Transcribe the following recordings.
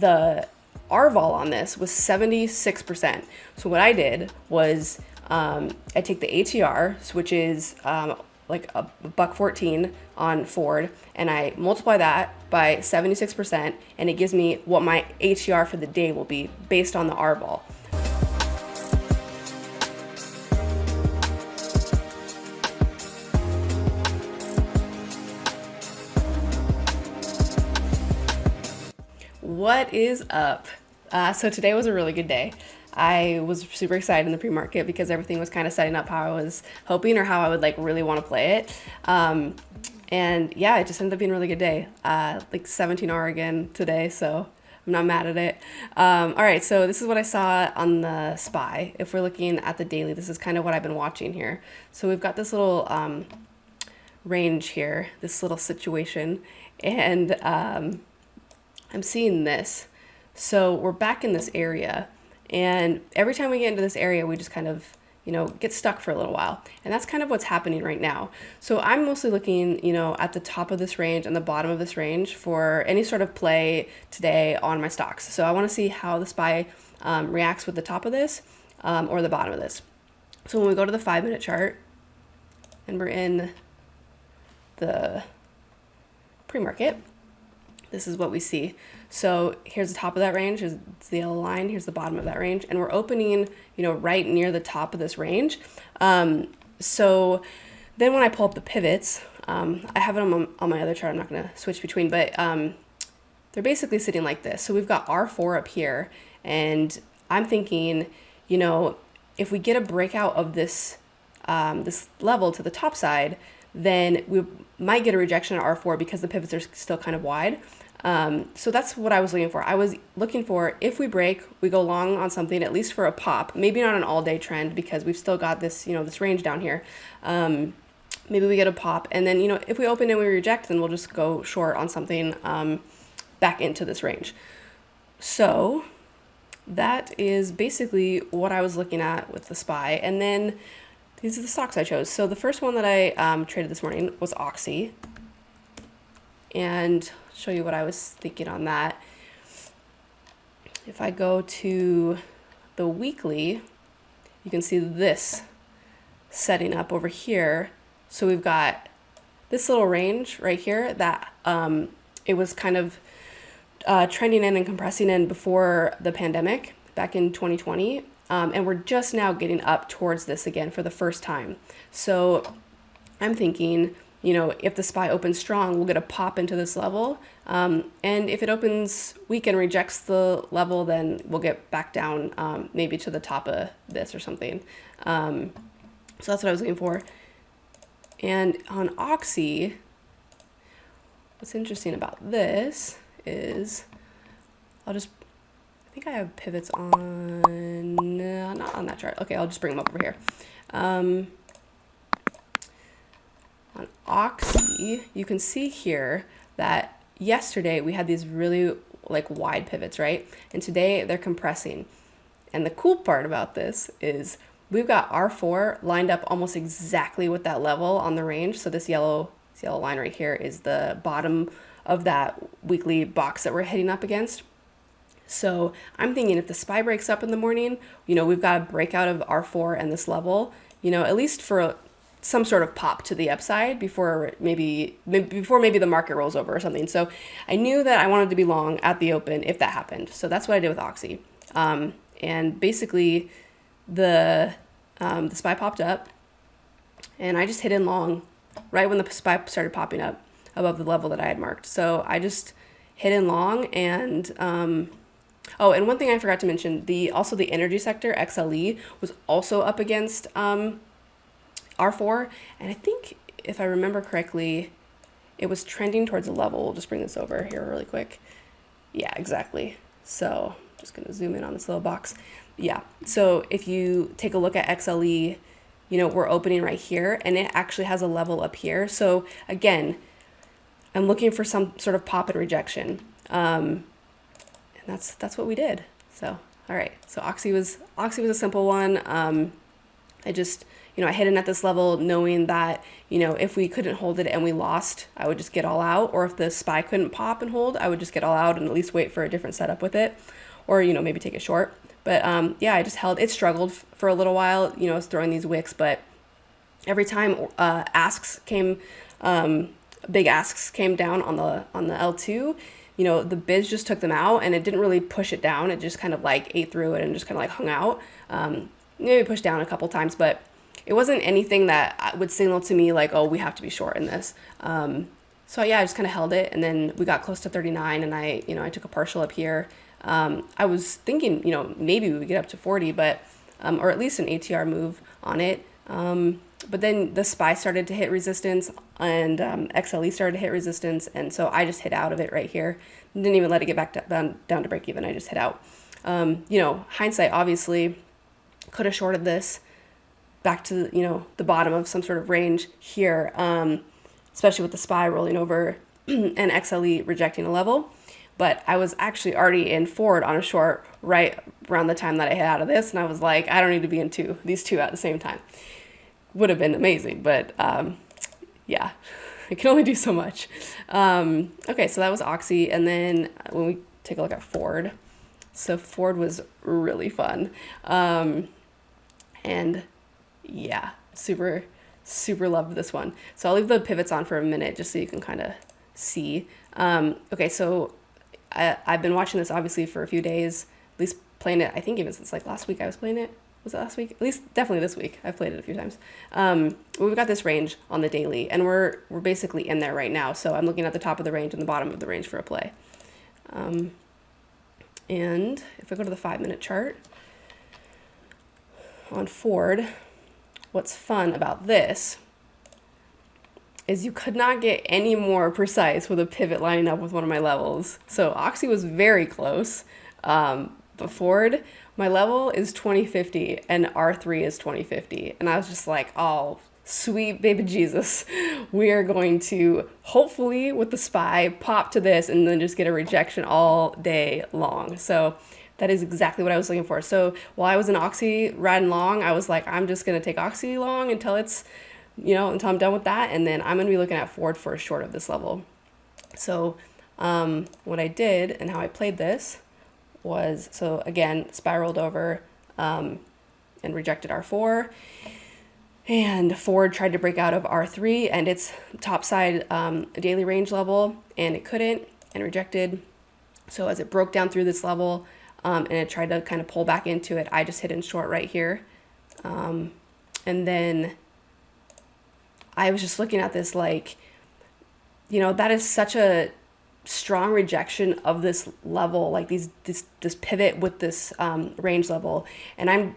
The R-vol on this was 76%. So what I did was I take the ATR, which is like a buck 14 on Ford, and I multiply that by 76%, and it gives me what my ATR for the day will be based on the R-vol. What is up? So today was a really good day. I was super excited in the pre-market because everything was kind of setting up how I was hoping, or how I would like really want to play it. And yeah, it just ended up being a really good day. Like 17R again today, so I'm not mad at it. All right, so this is what I saw on the SPY. If we're looking at the daily, this is kind of what I've been watching here. So we've got this little range here, this little situation, and I'm seeing this. So we're back in this area, and every time we get into this area, we just kind of, get stuck for a little while. And that's kind of what's happening right now. So I'm mostly looking, at the top of this range and the bottom of this range for any sort of play today on my stocks. So I want to see how the SPY reacts with the top of this or the bottom of this. So when we go to the 5-minute chart, and we're in the pre-market, this is what we see. So here's the top of that range, is the yellow line, here's the bottom of that range, and we're opening, right near the top of this range. So then when I pull up the pivots, I have it on my other chart, I'm not gonna switch between, but they're basically sitting like this. So we've got R4 up here, and I'm thinking, if we get a breakout of this, this level to the top side, then we might get a rejection at R4 because the pivots are still kind of wide. So that's what I was looking for. I was looking for, if we break, we go long on something, at least for a pop, maybe not an all day trend because we've still got this, this range down here. Maybe we get a pop, and then, if we open and we reject, then we'll just go short on something, back into this range. So that is basically what I was looking at with the SPY. And then these are the stocks I chose. So the first one that I traded this morning was Oxy. And I'll show you what I was thinking on that. If I go to the weekly, you can see this setting up over here. So we've got this little range right here that it was kind of trending in and compressing in before the pandemic back in 2020. And we're just now getting up towards this again for the first time. So I'm thinking, if the SPY opens strong, we'll get a pop into this level. And if it opens weak and rejects the level, then we'll get back down maybe to the top of this or something. So that's what I was looking for. And on Oxy, what's interesting about this is I think I have pivots on, not on that chart. Okay, I'll just bring them up over here. On Oxy, you can see here that yesterday we had these really wide pivots, right? And today they're compressing. And the cool part about this is we've got R4 lined up almost exactly with that level on the range. So this yellow line right here is the bottom of that weekly box that we're hitting up against. So I'm thinking if the SPY breaks up in the morning, we've got a breakout of R4 and this level, at least for some sort of pop to the upside before maybe the market rolls over or something. So I knew that I wanted to be long at the open if that happened. So that's what I did with Oxy. And basically the SPY popped up, and I just hit in long right when the SPY started popping up above the level that I had marked. So I just hit in long, and oh, and one thing I forgot to mention, also the energy sector, XLE, was also up against R4, and I think if I remember correctly, it was trending towards a level. We'll just bring this over here really quick. Yeah, exactly. So I'm just gonna zoom in on this little box. Yeah, so if you take a look at XLE, we're opening right here, and it actually has a level up here. So again, I'm looking for some sort of pop and rejection. And that's what we did. So, all right. So Oxy was a simple one. I just, I hit in at this level knowing that, if we couldn't hold it and we lost, I would just get all out. Or if the SPY couldn't pop and hold, I would just get all out and at least wait for a different setup with it, or, maybe take it short. But yeah, I just held it. Struggled for a little while, I was throwing these wicks, but every time asks came, big asks came down on the L2, the bids just took them out, and it didn't really push it down. It just kind of like ate through it and just kind of like hung out. Maybe pushed down a couple times, but it wasn't anything that would signal to me like, oh, we have to be short in this. So yeah, I just kind of held it, and then we got close to 39, and I took a partial up here. I was thinking, maybe we would get up to 40, but or at least an ATR move on it. But then the SPY started to hit resistance, and XLE started to hit resistance, and so I just hit out of it right here. Didn't even let it get back down to break even. I just hit out. Hindsight, obviously, could have shorted this back to the bottom of some sort of range here, especially with the SPY rolling over and XLE rejecting a level. But I was actually already in forward on a short right around the time that I hit out of this, and I was like, I don't need to be in these two at the same time. Would have been amazing, but yeah, I can only do so much. Okay, so that was Oxy, and then when we take a look at Ford, so Ford was really fun, and yeah, super loved this one. So I'll leave the pivots on for a minute just so you can kind of see. Okay, so I've been watching this obviously for a few days, at least playing it. I think even since like last week I was playing it. Was it last week? At least definitely this week. I've played it a few times. We've got this range on the daily, and we're basically in there right now. So I'm looking at the top of the range and the bottom of the range for a play. And if I go to the 5-minute chart on Ford, what's fun about this is you could not get any more precise with a pivot lining up with one of my levels. So Oxy was very close, but Ford, my level is 2050 and R3 is 2050. And I was just like, oh, sweet baby Jesus. We are going to, hopefully with the SPY, pop to this and then just get a rejection all day long. So that is exactly what I was looking for. So while I was in Oxy riding long, I was like, I'm just going to take Oxy long until it's, until I'm done with that. And then I'm going to be looking at Ford for a short of this level. So what I did and how I played this was, so again, spiraled over and rejected R4, and Ford tried to break out of R3 and its topside daily range level, and it couldn't, and rejected. So as it broke down through this level and it tried to kind of pull back into it, I just hit in short right here. And then I was just looking at this like, that is such a strong rejection of this level, like this pivot with this range level, and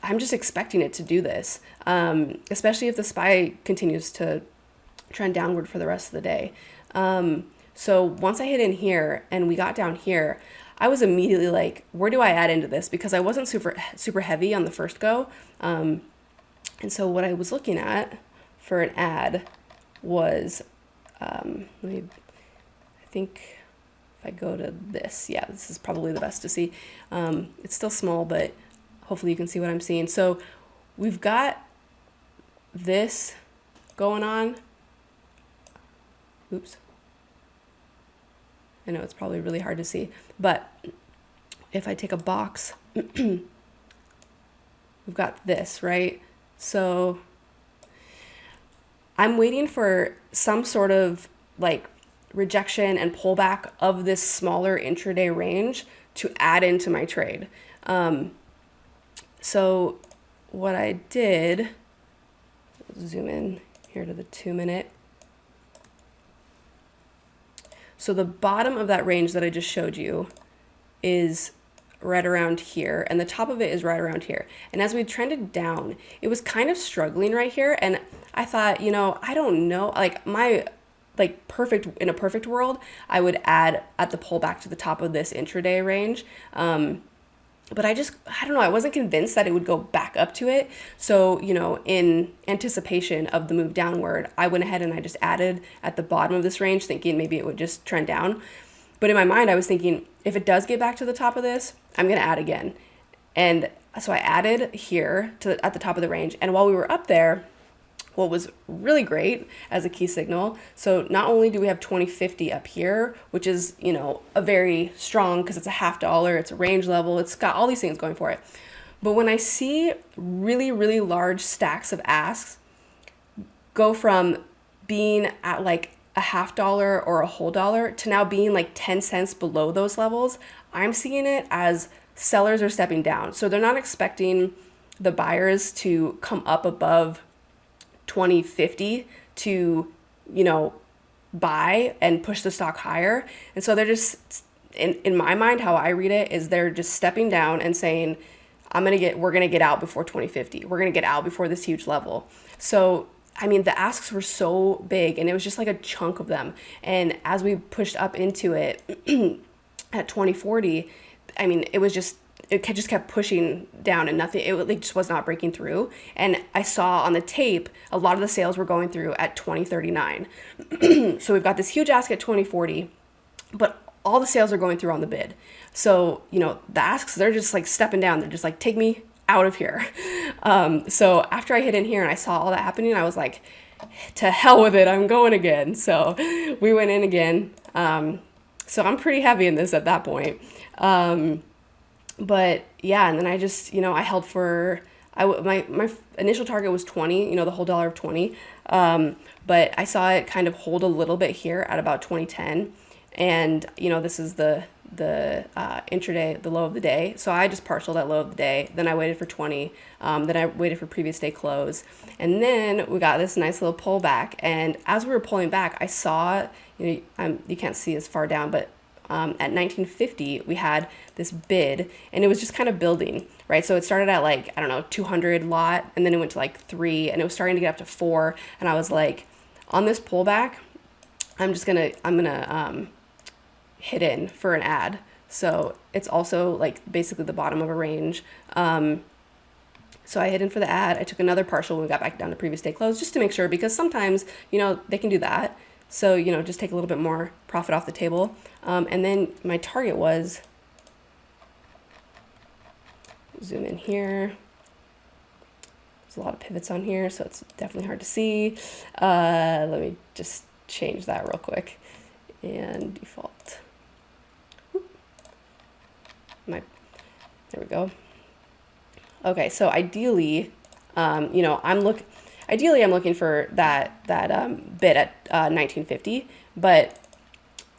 I'm just expecting it to do this, especially if the SPY continues to trend downward for the rest of the day. So once I hit in here and we got down here, I was immediately like, where do I add into this? Because I wasn't super heavy on the first go, and so what I was looking at for an ad was, I think if I go to this, yeah, this is probably the best to see. It's still small, but hopefully you can see what I'm seeing. So we've got this going on. Oops. I know it's probably really hard to see, but if I take a box, we've got this, right? So I'm waiting for some sort of like rejection and pullback of this smaller intraday range to add into my trade. So what I did, zoom in here to the 2-minute. So the bottom of that range that I just showed you is right around here, and the top of it is right around here. And as we trended down, it was kind of struggling right here, and I thought, I don't know, like in a perfect world, I would add at the pullback to the top of this intraday range. But I don't know, I wasn't convinced that it would go back up to it. So, in anticipation of the move downward, I went ahead and I just added at the bottom of this range, thinking maybe it would just trend down. But in my mind, I was thinking, if it does get back to the top of this, I'm going to add again. And so I added here at the top of the range. And while we were up there, what was really great as a key signal, so not only do we have 2050 up here, which is, a very strong, because it's a $0.50, it's a range level, it's got all these things going for it. But when I see really, really large stacks of asks go from being at like a $0.50 or a whole dollar to now being like 10 cents below those levels, I'm seeing it as sellers are stepping down. So they're not expecting the buyers to come up above 2050 to, buy and push the stock higher. And so they're just, in my mind, how I read it is they're just stepping down and saying, we're gonna get out before 2050. We're gonna get out before this huge level. So, I mean, the asks were so big and it was just like a chunk of them. And as we pushed up into it at 2040, I mean, it just kept pushing down and nothing, it just was not breaking through. And I saw on the tape, a lot of the sales were going through at 2039. So we've got this huge ask at 2040, but all the sales are going through on the bid. So, the asks, they're just like stepping down. They're just like, take me out of here. So after I hit in here and I saw all that happening, I was like, to hell with it, I'm going again. So we went in again. So I'm pretty heavy in this at that point. But yeah, and then I just, I held for, my initial target was 20, the whole dollar of 20. But I saw it kind of hold a little bit here at about 2010. And, this is the intraday, the low of the day. So I just partialed that low of the day. Then I waited for 20. Then I waited for previous day close. And then we got this nice little pullback. And as we were pulling back, I saw, you can't see as far down, but at 1950, we had this bid and it was just kind of building, right? So it started at like, 200 lot, and then it went to like 3, and it was starting to get up to 4. And I was like, on this pullback, I'm gonna hit in for an ad. So it's also like basically the bottom of a range. So I hit in for the ad. I took another partial when we got back down to previous day close, just to make sure, because sometimes, they can do that. So, just take a little bit more profit off the table. And then my target was, zoom in here. There's a lot of pivots on here, so it's definitely hard to see. Let me just change that real quick and default. There we go. Okay, so ideally, I'm looking for that bid at 1950, but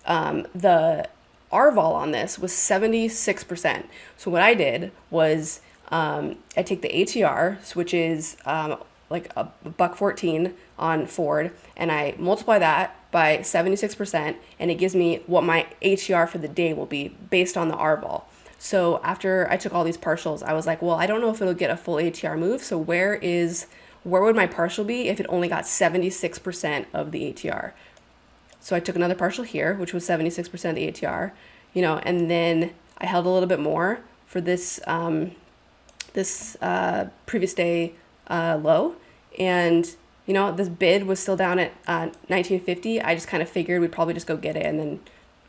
the RVOL on this was 76%. So what I did was I take the ATR, which is like a $1.14 on Ford, and I multiply that by 76%, and it gives me what my ATR for the day will be based on the RVOL. So after I took all these partials, I was like, well, I don't know if it'll get a full ATR move. So where would my partial be if it only got 76% of the ATR? So I took another partial here, which was 76% of the ATR, and then I held a little bit more for this previous day low. And, this bid was still down at 1950. I just kind of figured we'd probably just go get it and then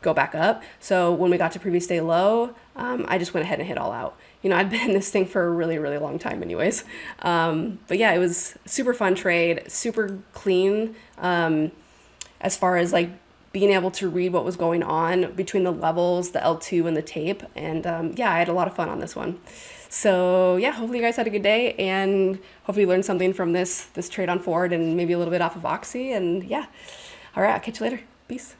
go back up. So when we got to previous day low, I just went ahead and hit all out. I'd been in this thing for a really, really long time anyways. But yeah, it was super fun trade, super clean, as far as like being able to read what was going on between the levels, the L2 and the tape. And yeah, I had a lot of fun on this one. So yeah, hopefully you guys had a good day, and hopefully you learned something from this trade on Ford, and maybe a little bit off of Oxy. And yeah, all right, I'll catch you later. Peace.